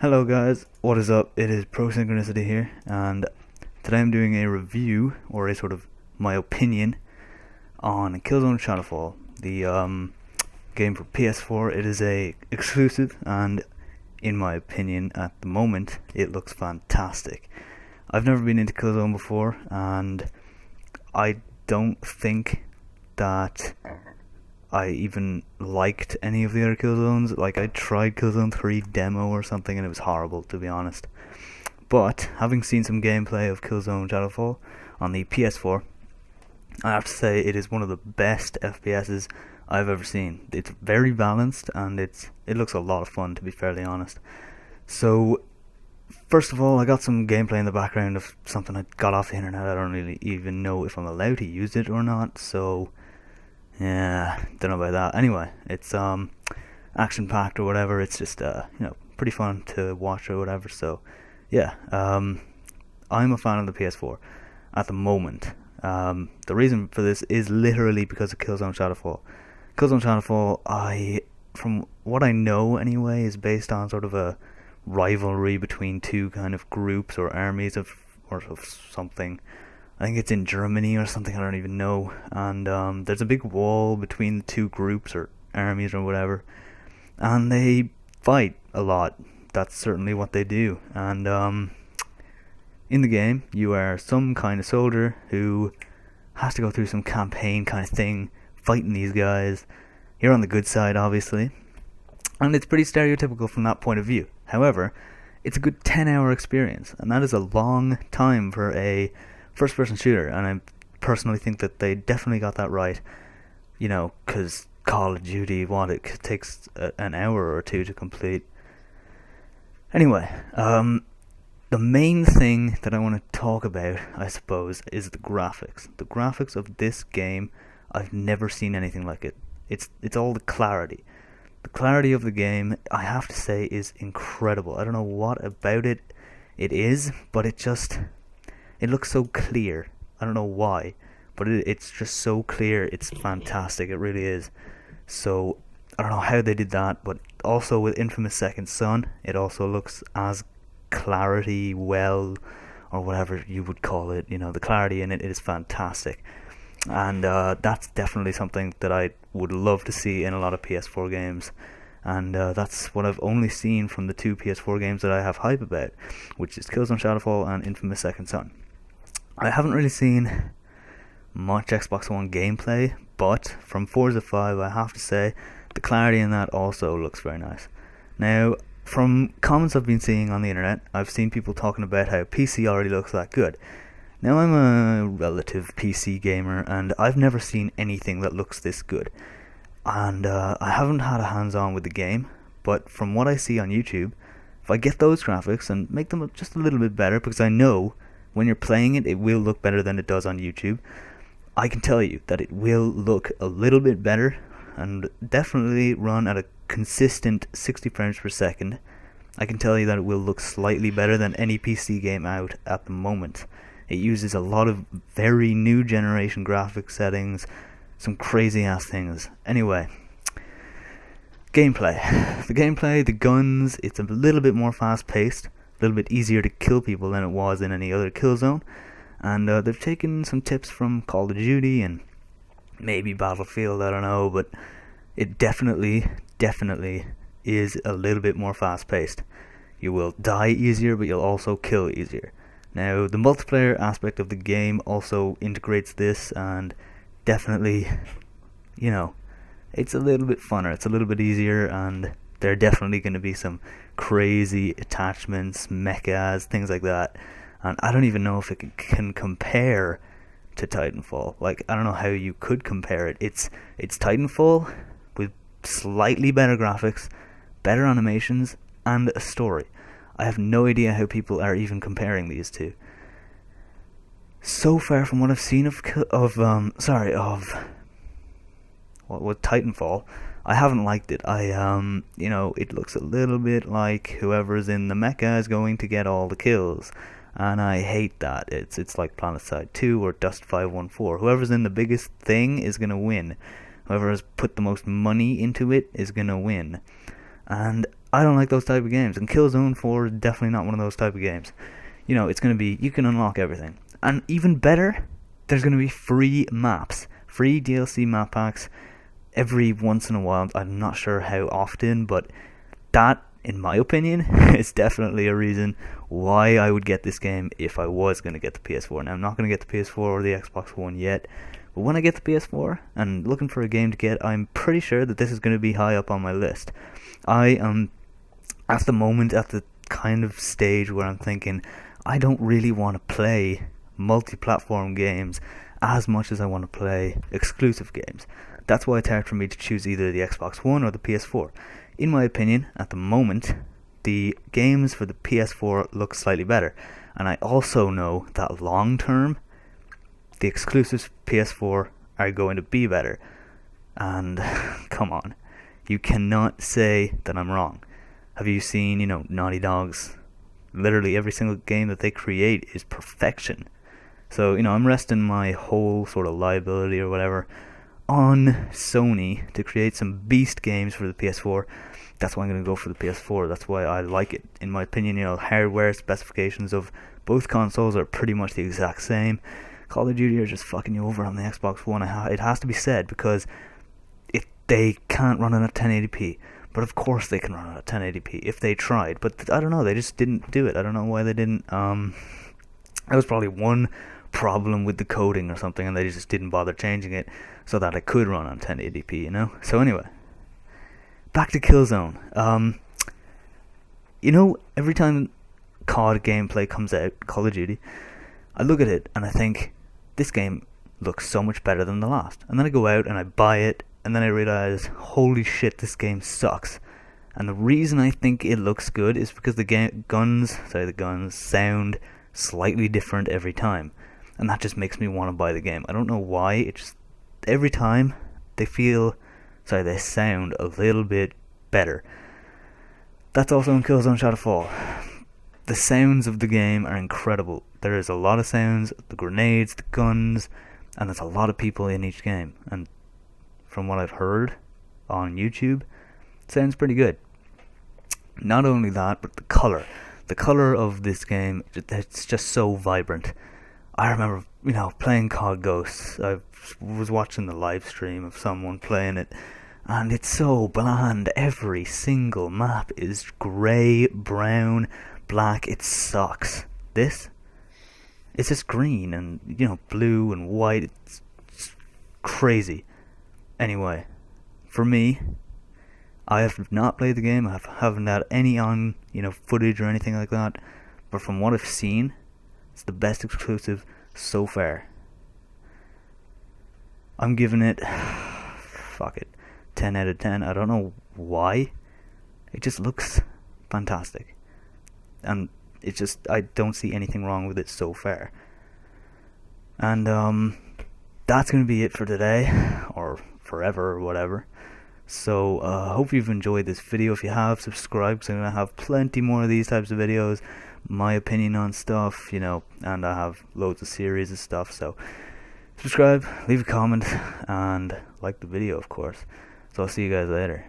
Hello guys, what is up? It is Pro Synchronicity here, and today I'm doing a review, or a sort of my opinion, on Killzone Shadow Fall, the game for PS4. It is a exclusive, and in my opinion, at the moment, it looks fantastic. I've never been into Killzone before, and I don't think that I even liked any of the other Killzones. Like, I tried Killzone 3 demo or something and it was horrible, to be honest. But having seen some gameplay of Killzone Shadow Fall on the PS4, I have to say it is one of the best FPSs I've ever seen. It's very balanced and it looks a lot of fun, to be fairly honest. So first of all, I got some gameplay in the background of something I got off the internet. I don't really even know if I'm allowed to use it or not, so yeah, don't know about that. Anyway, it's action packed or whatever. It's just pretty fun to watch or whatever. So yeah, I'm a fan of the PS4 at the moment. The reason for this is literally because of Killzone Shadow Fall. Killzone Shadow Fall, from what I know anyway, is based on sort of a rivalry between two kind of groups or armies of something. I think it's in Germany or something, I don't even know. And there's a big wall between the two groups or armies or whatever, and they fight a lot. That's certainly what they do. And in the game, you are some kind of soldier who has to go through some campaign kind of thing, fighting these guys. You're on the good side, obviously, and it's pretty stereotypical from that point of view. However, it's a good 10-hour experience, and that is a long time for a first-person shooter, and I personally think that they definitely got that right. You know, because Call of Duty, it takes an hour or two to complete. Anyway, the main thing that I want to talk about, I suppose, is the graphics. The graphics of this game, I've never seen anything like it. It's all the clarity. The clarity of the game, I have to say, is incredible. I don't know what about it is, but it looks so clear. I don't know why, but it's just so clear. It's fantastic. It really is. So I don't know how they did that, but also with Infamous Second Son, it also looks as clarity well, or whatever you would call it. You know, the clarity in it is fantastic, and that's definitely something that I would love to see in a lot of PS4 games. And that's what I've only seen from the two PS4 games that I have hype about, which is Killzone Shadow Fall and Infamous Second Son. I haven't really seen much Xbox One gameplay, but from Forza 5, I have to say, the clarity in that also looks very nice. Now, from comments I've been seeing on the internet, I've seen people talking about how PC already looks that good. Now, I'm a relative PC gamer, and I've never seen anything that looks this good. And I haven't had a hands-on with the game, but from what I see on YouTube, if I get those graphics and make them just a little bit better, because I know when you're playing it, it will look better than it does on YouTube. I can tell you that it will look a little bit better and definitely run at a consistent 60 frames per second. I can tell you that it will look slightly better than any PC game out at the moment. It uses a lot of very new generation graphics settings, some crazy ass things. Anyway, gameplay. The guns, it's a little bit more fast paced, a little bit easier to kill people than it was in any other Killzone. And they've taken some tips from Call of Duty and maybe Battlefield, I don't know, but it definitely is a little bit more fast paced. You will die easier, but you'll also kill easier. Now, the multiplayer aspect of the game also integrates this, and definitely, you know, it's a little bit funner, it's a little bit easier, and there are definitely going to be some crazy attachments, mechas, things like that. And I don't even know if it can compare to Titanfall. Like, I don't know how you could compare it. It's Titanfall with slightly better graphics, better animations, and a story. I have no idea how people are even comparing these two. So far from what I've seen of Titanfall, I haven't liked it. It looks a little bit like whoever's in the mecha is going to get all the kills, and I hate that. It's like PlanetSide 2 or Dust 514. Whoever's in the biggest thing is gonna win. Whoever has put the most money into it is gonna win. And I don't like those type of games, and Killzone 4 is definitely not one of those type of games. You know, it's going to be, you can unlock everything. And even better, there's going to be free maps, free DLC map packs every once in a while. I'm not sure how often, but that, in my opinion, is definitely a reason why I would get this game if I was going to get the PS4. Now, I'm not going to get the PS4 or the Xbox One yet, but when I get the PS4 and looking for a game to get, I'm pretty sure that this is going to be high up on my list. I am, at the moment, at the kind of stage where I'm thinking, I don't really want to play multi-platform games as much as I want to play exclusive games. That's why it's hard for me to choose either the Xbox One or the PS4. In my opinion, at the moment, the games for the PS4 look slightly better. And I also know that long term, the exclusives PS4 are going to be better. And come on, you cannot say that I'm wrong. Have you seen, Naughty Dog's, literally every single game that they create is perfection. So, I'm resting my whole sort of liability or whatever on Sony to create some beast games for the PS4. That's why I'm going to go for the PS4. That's why I like it. In my opinion, hardware specifications of both consoles are pretty much the exact same. Call of Duty are just fucking you over on the Xbox One. It has to be said, because they can't run it at 1080p. But of course they can run it at 1080p if they tried. But I don't know, they just didn't do it. I don't know why they didn't. That was probably one problem with the coding or something, and they just didn't bother changing it so that it could run on 1080p, So anyway, back to Killzone. Every time COD gameplay comes out, Call of Duty, I look at it and I think, this game looks so much better than the last. And then I go out and I buy it, and then I realize, holy shit, this game sucks. And the reason I think it looks good is because the guns sound slightly different every time. And that just makes me want to buy the game. I don't know why, it just, every time they sound a little bit better. That's also in Killzone Shadow Fall. The sounds of the game are incredible. There is a lot of sounds, the grenades, the guns, and there's a lot of people in each game. And from what I've heard on YouTube, it sounds pretty good. Not only that, but the color. The color of this game, it's just so vibrant. I remember, playing COD Ghosts. I was watching the live stream of someone playing it, and it's so bland. Every single map is grey, brown, black. It sucks. This, it's just green and, blue and white. It's crazy. Anyway, for me, I have not played the game. I haven't had any on, footage or anything like that. But from what I've seen, it's the best exclusive so far. I'm giving it, 10 out of 10. I don't know why. It just looks fantastic. And it's just, I don't see anything wrong with it so far. And that's going to be it for today, or forever, or whatever. So, hope you've enjoyed this video. If you have, subscribe, because I'm going to have plenty more of these types of videos, my opinion on stuff, and I have loads of series of stuff. So, subscribe, leave a comment, and like the video, of course. So, I'll see you guys later.